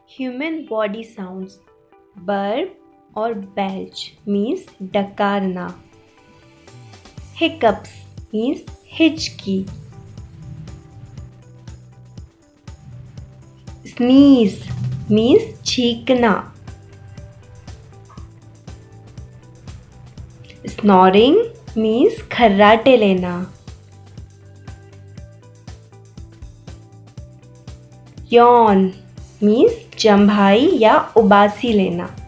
Human body sounds. Burp or belch means dakarna. Hiccups means हिचकी. Sneeze means छींकना. Snoring means खर्राटे लेना. Yawn means जम्भाई या उबासी लेना.